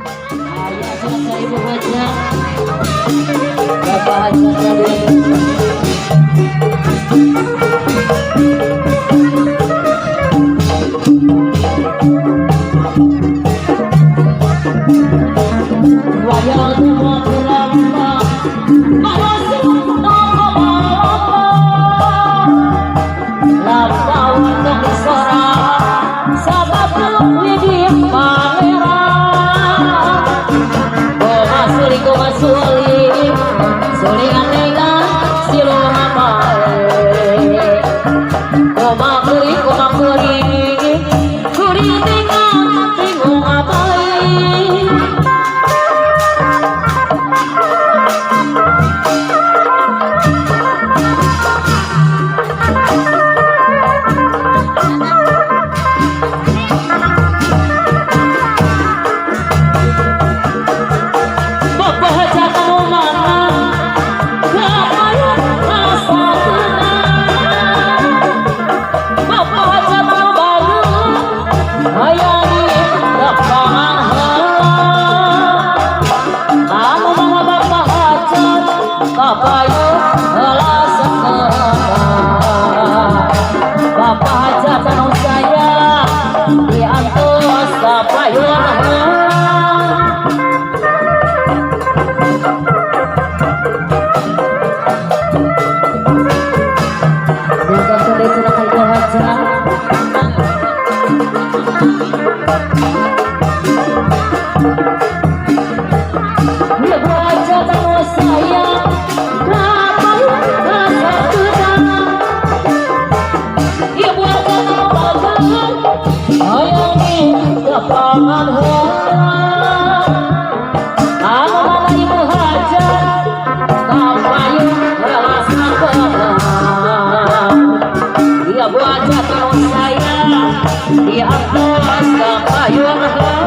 Ayah selesai ibu baca, bapak hajar tadi. Wayang semua berlamba, manusia toko lamba untuk disora, sahabat widih pangeran. Koma suli, sulingan dengan siluman bae. Koma kuri, kuri dengan bingung abai. Bapak hajat tanong saya diantos kapayun. Bukan sudah silakan ibu hajat. Ibu hajat tanong saya kapayun rasa kedang. Ibu hajat tanong bagus hayangi lapangan helang. Anu mana ibu hajat kapayun rasa kedang. Dia buat jatuh saya di atas kapayun helang.